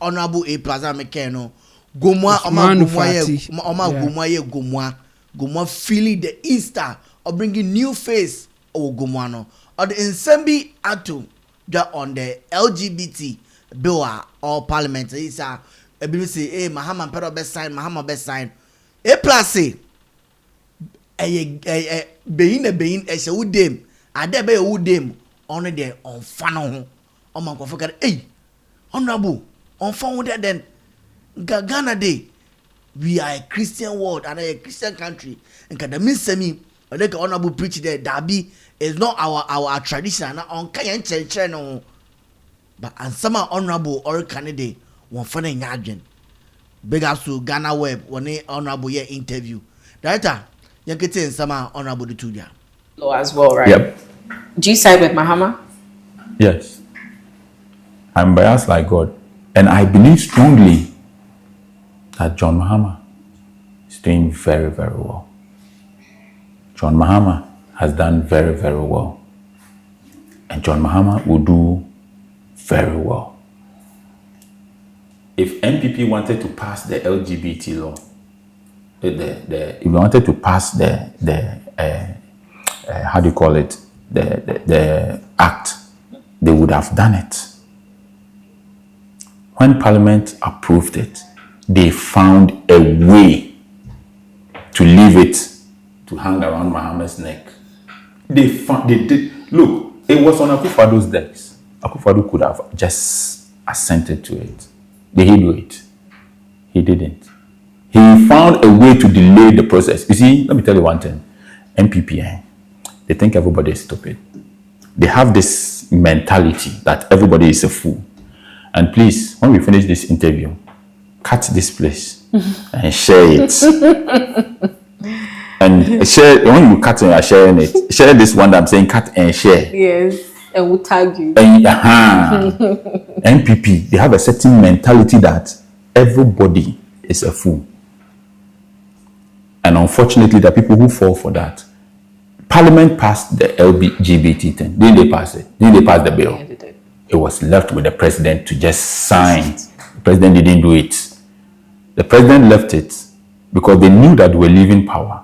honorable A Plaza Mekeno. Gomwa Gomwa feeling the Easter or bringing new face or Gomwano or the Nsembi Ato on the LGBT bill or parliament is a say hey Mahama Pero best sign A plus say being a udem ade be udem on the on fano on man forget hey honorable on phone with then Ghana day we are a Christian world and a Christian country and can the miss Sammy or like honorable preach there Dabi is not our tradition on Kayan channel but and some honorable or candidate one funny yardin big up to Ghana Web when they honorable year interview director you can say some honorable the two law as well, right? Yep. Do you side with Mahama? Yes. I'm biased like God. And I believe strongly that John Mahama is doing very, very well. John Mahama has done very, very well. And John Mahama will do very well. If MPP wanted to pass the LGBT law, if we wanted to pass the how do you call it, the act, they would have done it. When Parliament approved it, they found a way to leave it to hang around Mahama's neck. They did. Look, it was on Akufo-Addo's decks. Akufo-Addo could have just assented to it. Did he do it? He didn't. He found a way to delay the process. You see, let me tell you one thing. MPP, they think everybody is stupid. They have this mentality that everybody is a fool. And please, when we finish this interview, cut this place and share it. And share, when you cut and you are sharing it, share this one that I'm saying cut and share. Yes, and we'll tag you. And, MPP, they have a certain mentality that everybody is a fool. And unfortunately, the people who fall for that. Parliament passed the LGBT thing. Didn't they pass it? Didn't they pass the bill? Yeah, they did. It was left with the president to just sign. The president didn't do it. The president left it because they knew that they were leaving power.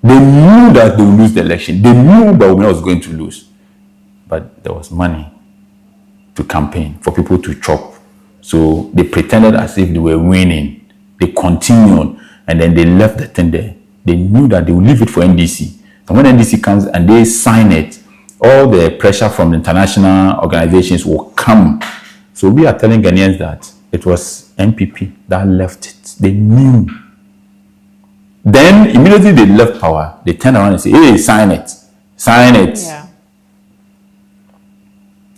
They knew that they would lose the election. They knew that women was going to lose. But there was money to campaign for people to chop. So they pretended as if they were winning. They continued and then they left the thing there. They knew that they would leave it for NDC. And when NDC comes and they sign it, all the pressure from the international organizations will come. So we are telling Ghanaians that it was MPP that left it. They knew. Then immediately they left power. They turned around and say, hey, sign it. Sign it. Yeah.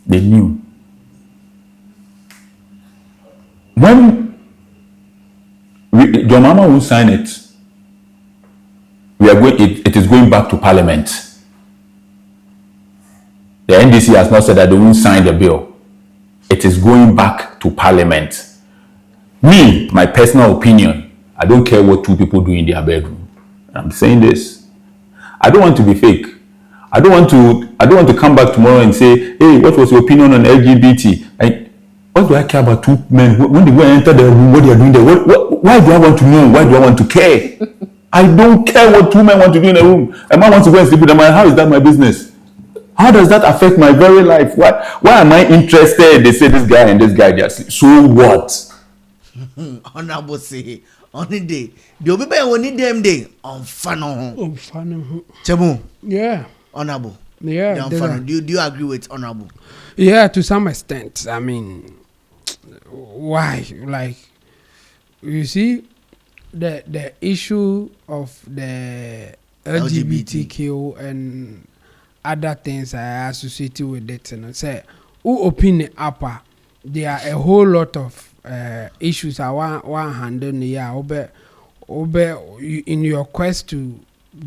They knew. When John Mahama won't sign it, it is going back to Parliament. The NDC has not said that they won't sign the bill. It is going back to Parliament. Me, my personal opinion, I don't care what two people do in their bedroom. I'm saying this. I don't want to be fake. I don't want to come back tomorrow and say, hey, what was your opinion on LGBT? What do I care about two men? When they go and enter the room, what they are doing there? Why do I want to know? Why do I want to care? I don't care what two men want to do in a room. A man wants to go and sleep with a man. How is that my business? How does that affect my very life? Why am I interested? They say this guy and this guy, they are sleep. So what? Honorable say, only day. The people only them day on funnel. Chemu. Yeah. Honorable. Yeah. Do you agree with honorable? Yeah, to some extent. I mean, why? Like, you see, the issue of the LGBTQ and other things are associated with it. And I say, who opinion upper? There are a whole lot of issues I want handle here. In your quest to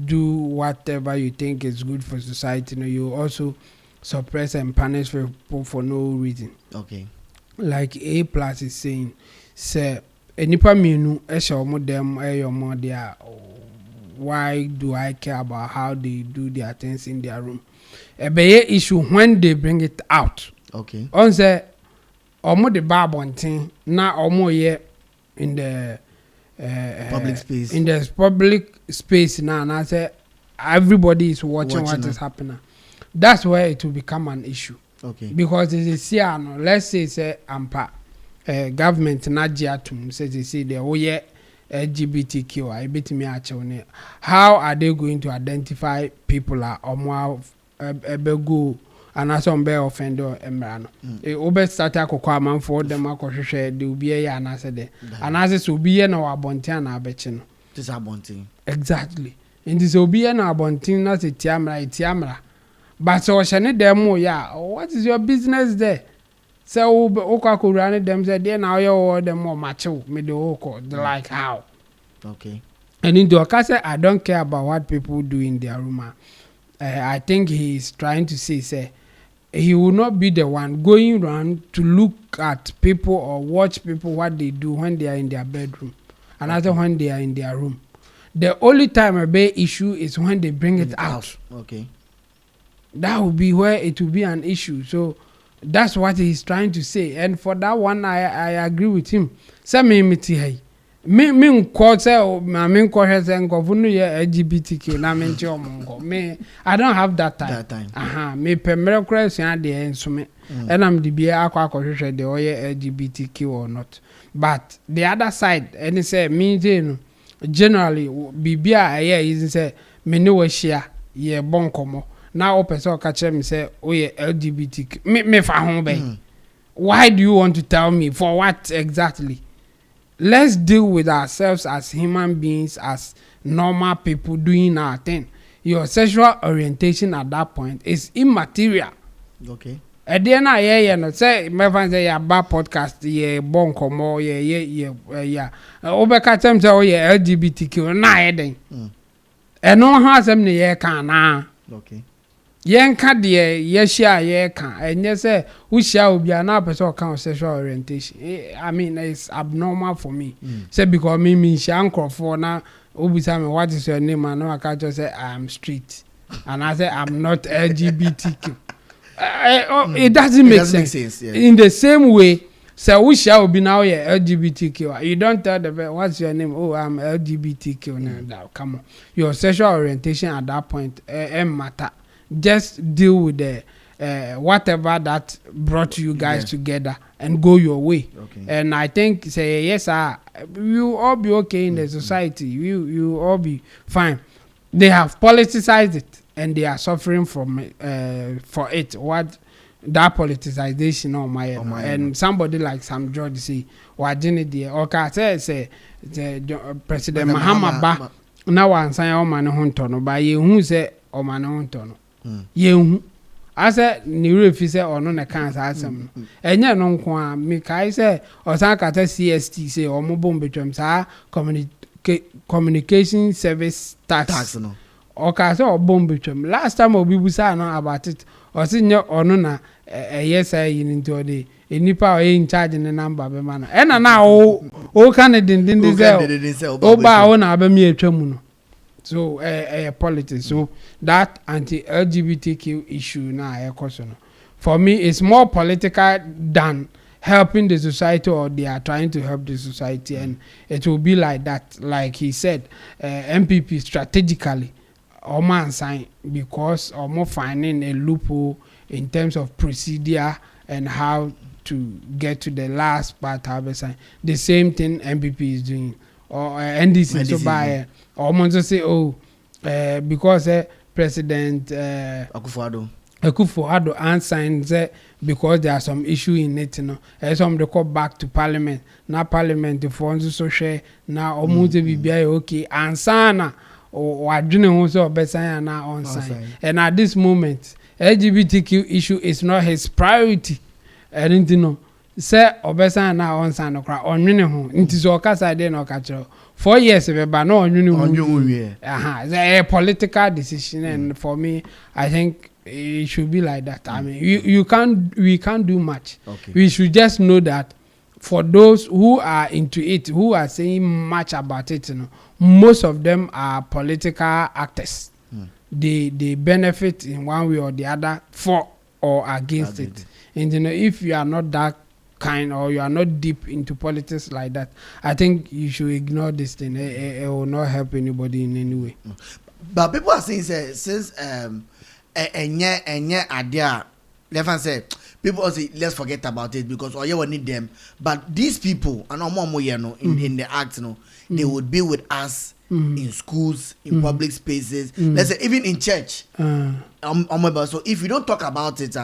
do whatever you think is good for society, you also suppress and punish people for no reason. Okay. Like A plus is saying, say, enipa minu esha them more there. Why do I care about how they do their things in their room? A issue when they bring it out. Okay. On say omo the bar bonting na omo ye in the public space. In the public space now, and I say everybody is watching what is happening. That's where it will become an issue. Okay. Because it is here, let's say ampa government na jiatum says they say the LGBTQ I bet me actually. How are they going to identify people are omo ebego and as on be offender emrano? Obe start akokwa man for them akohwehwe de obi ya na say de. And as so obi ye na wabonten na abechi no. This abonting. Exactly. In this obi ye na abonten na say tiamra. But so shane dem ya, what is your business there? So okwa run them say there now you them more macho me the oko like how. Okay. And in the case I don't care about what people do in their room. I think he is trying to say he will not be the one going around to look at people or watch people what they do when they are in their bedroom and other when they are in their room. The only time a big issue is when they bring it out. Okay. That will be where it will be an issue. So that's what he's trying to say. And for that one, I agree with him. Sammy me quote say me quote say governor LGBTQ na me nti omongo me I don't have that time. Me pemere question dey enso me and am the be akwa the LGBTQ or not. But the other side and say me no generally bibia is say me no we share ye bon komo now person catch me say oh yeah LGBTQ me fa ho be. Why do you want to tell me for what exactly? Let's deal with ourselves as human beings, as normal people doing our thing. Your sexual orientation at that point is immaterial. Okay. At the end of no say my friend say yeah bad podcast yeah bon komo yeah obeka tem say oh yeah LGBTQ na eden. And no has them ne can na. Okay. Yenka de yeshia yeka enye say who share obi na person kan sexual orientation. I mean it's abnormal for me. Say because me share for na obisa me what is your name and I can just say I am straight and I say I'm not LGBTQ. It doesn't make sense. Yeah. In the same way say who share obi now LGBTQ. You don't tell the what's your name? Oh, I'm LGBTQ. Now come on. Your sexual orientation at that point matter. Just deal with the whatever that brought you guys together and go your way. Okay. And I think say yes, you all be okay in the society. You all be fine. They have politicized it and they are suffering from for it. What that politicization on my end. And somebody like Sam George say, "Wajini the okay say President Mahama ba now one sign o man huntono ba ye hu say o man huntono." Yehu ase ni refi se ono na kan sa asem enye no nko a me kai se osan kata CST se omo bom betwem sa communication service tax no o ka se obom betwem last time obi busa no about it o se nye ono na yes I yin nto de enipa o in charge ne number be ma no e na o kan din se o ba o na ba mi etwam no. So politics. So that anti-LGBTQ issue now, for me, it's more political than helping the society, or they are trying to help the society, and it will be like that. Like he said, MPP strategically, Oman sign because Omo finding a loophole in terms of procedure and how to get to the last part of the sign. The same thing MPP is doing, or NDC so by. Or to say, because President Akufo-Addo unsigned because there are some issue in it, some they call back to Parliament. Now Parliament the funds so share now almost be okay and sana or adwene ho so obesa na on sign. And at this moment, LGBTQ issue is not his priority. I didn't know. Say obesa na on sign okra onwene ho nti so okasa dey na okachiro 4 years ba na onwene ho it's a political decision and for me I think it should be like that. I mean we can't do much. Okay. We should just know that for those who are into it, who are saying much about it, most of them are political actors. They benefit in one way or the other for or against it. And if you are not that kind or you are not deep into politics like that, I think you should ignore this thing. It will not help anybody in any way. But people are saying since idea, left say people say let's forget about it because you will need them. But these people and in the act, they would be with us in schools, in public spaces. Let's say even in church. So if you don't talk about it,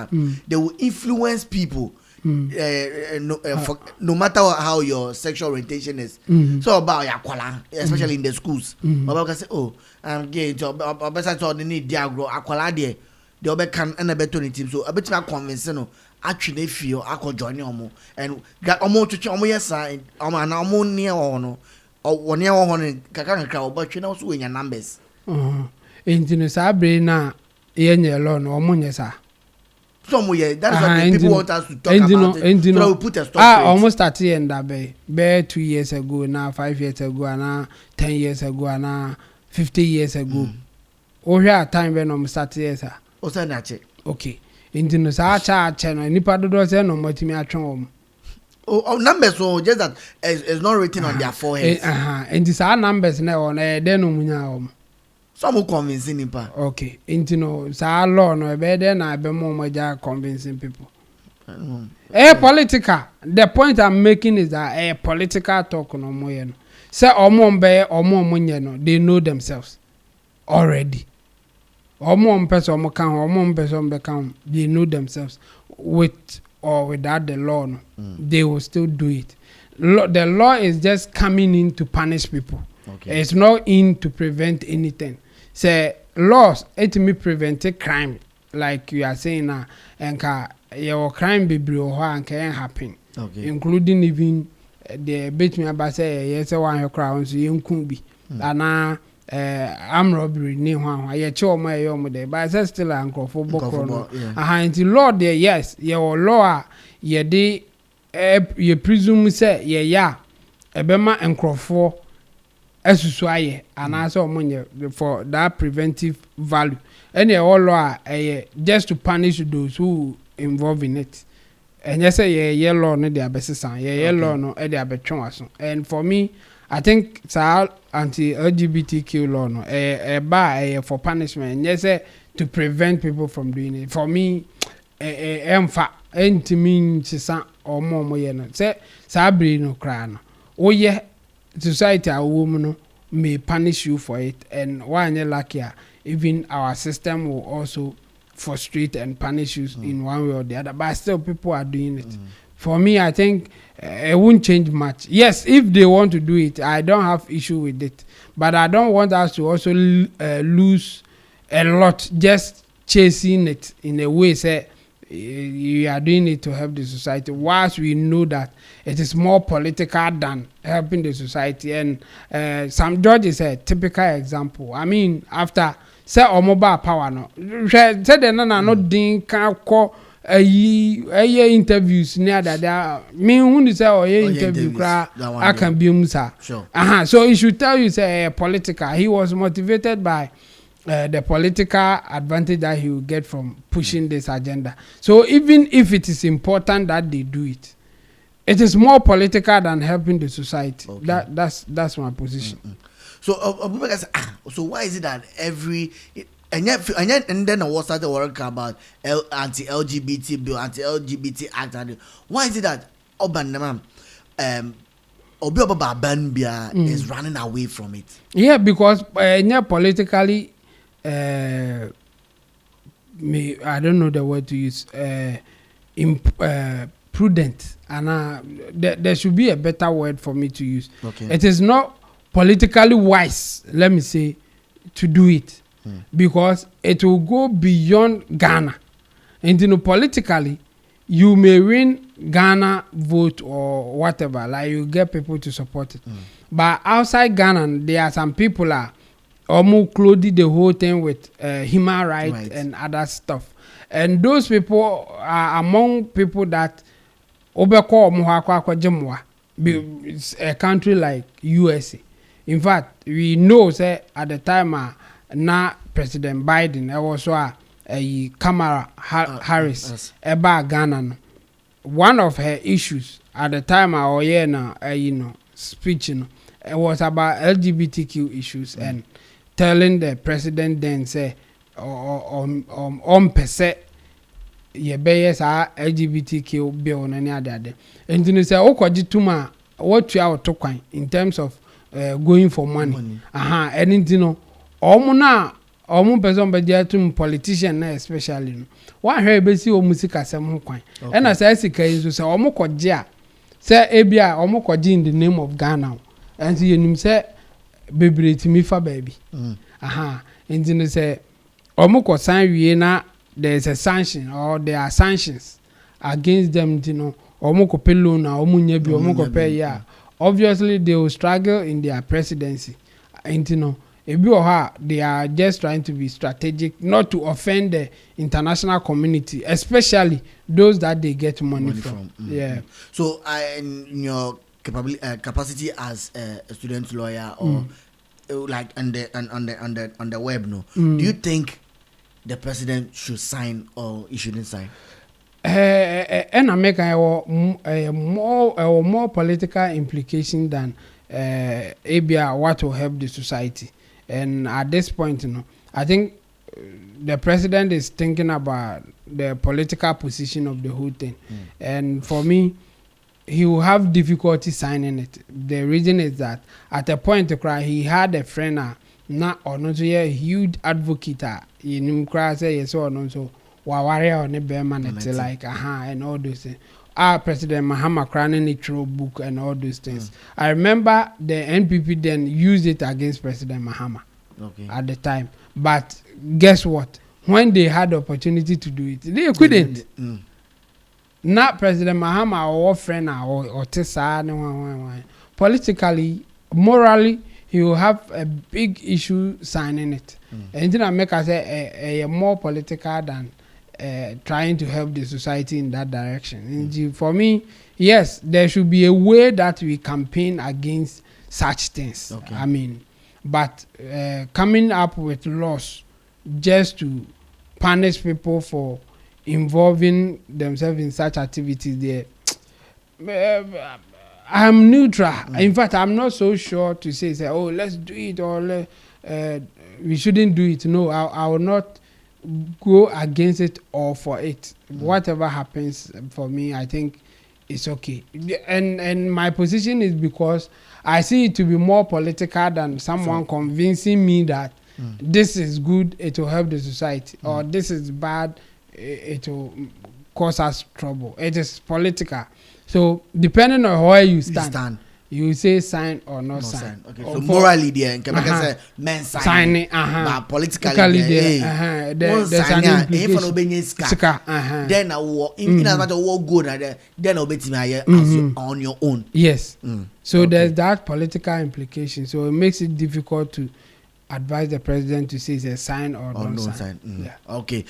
they will influence people. No matter how your sexual orientation is. So about yakwala, especially in the schools. About can say, oh, I'm gay. So better to need diagro akwala there. The other can and a better team. So a bit more convincing. Actually, feel I could join you and got almost to chomo yes, and I'm near or 1 year on Kakan crowd, but you know, so in your numbers. In Sabre na yen alone or Munyasa. Somewhere that's what people want us to talk about it. So we put a stop to it. Almost 30 and that bay 2 years ago, now 5 years ago, and now 10 years ago, and now 50 years ago. Oh, here time when I'm 30 years. Okay. In the Sacha channel, Nipa does no multi at home. Oh, numbers, so just that it's not written on their forehead. And these are numbers now on a denom. Some who convincing him. Okay, into no, sa law no better than I be more convincing people. Political. The point I'm making is that a political talk no more. Say or more money, they know themselves already. Or more person become they know themselves with or without the law. They will still do it. The law is just coming in to punish people. Okay. It's not in to prevent anything. Say laws it may prevent a crime like you are saying now and your crime be and can happen. Okay. Including even the bit me about say yes one your crown so you could be and armed robbery near one I show my day but I still uncle for book the law there yes your law ye de you presume say yeah ebema enkrofo esusuaye and also money for that preventive value any all law just to punish those who involved in it and yes say yeah law no dey abesisan yeah law no e dey abetwon aso and for me I think anti LGBTQ law no for punishment yes to prevent people from doing it for me emfa entimin chisa omo ye no say sabri no kra no oye society a woman may punish you for it and one lucky even our system will also frustrate and punish you in one way or the other but still people are doing it. For me I think it won't change much. Yes, if they want to do it I don't have issue with it but I don't want us to also lose a lot just chasing it in a way say you are doing it to help the society whilst we know that it is more political than helping the society and some judges a typical example. I mean after say mobile power no say they no din can call interviews near that me who say interview I can be musa sure. So he should tell you say political he was motivated by the political advantage that he will get from pushing this agenda. So even if it is important that they do it, it is more political than helping the society. Okay. That's my position. So why is it that every and then I was started working about anti-LGBT bill, anti-LGBT act. Why is it that is running away from it? Yeah, because politically. I don't know the word to use. Prudent, and there should be a better word for me to use. Okay. It is not politically wise, let me say, to do it because it will go beyond Ghana. And politically, you may win Ghana vote or whatever, like you get people to support it. But outside Ghana, there are some people almost clothed the whole thing with human rights and other stuff. And those people are among people that a country like USA. In fact, we know say at the time now President Biden also a Kamala Harris about Ghana. one of her issues at the time our speech, it was about LGBTQ issues and telling the president then say per se ye be sa LGBTQ bill na any other and you say okoji tuma what you out to kwan in terms of going for money. And you know omo person be there to politician na especially no one here be see o music asem ho kwan and as I say so say omo koje a say ebia omo koje in the name of Ghana and you nim say bebre timi fa baby and you say omo ko sign wie na there is a sanction or there are sanctions against them, you know, omo ko pay loan na omo nya bi omo ko pay ya. Obviously they will struggle in their presidency, and you know they are just trying to be strategic not to offend the international community, especially those that they get money from. Yeah. So in your capacity as a student lawyer or like on the web, no, do you think the president should sign or he shouldn't sign? And I make a more political implication than ABR what will help the society. And at this point, you know, I think the president is thinking about the political position of the whole thing. And for me, he will have difficulty signing it. The reason is that at a point to cry, he had a friend not or not a huge advocate in cry say yes or no so waware on the bearman like and all those things. Our President Mahama Kranen intro book and all those things. I remember the NPP then used it against President Mahama at the time. But guess what? When they had the opportunity to do it, they couldn't. Not President Mahama or friend or Tessa. Politically, morally, he will have a big issue signing it. And then I make us a more political than trying to help the society in that direction. And for me, yes, there should be a way that we campaign against such things. I mean, but coming up with laws just to punish people for involving themselves in such activities, there, I'm neutral. In fact, I'm not so sure to say, oh, let's do it or we shouldn't do it. No, I will not go against it or for it. Whatever happens for me, I think it's okay. And my position is because I see it to be more political than someone convincing me that this is good, it will help the society, or this is bad, it will cause us trouble. It is political. So depending on where you stand. You say sign or not sign. Okay, so morally there, say men sign, but politically there, there's an implication. Then I will, in as much as what good, then I'll bet me on your own. Yes. So there's that political implication. So it makes it difficult to advise the president to say it's a sign or no sign. Okay.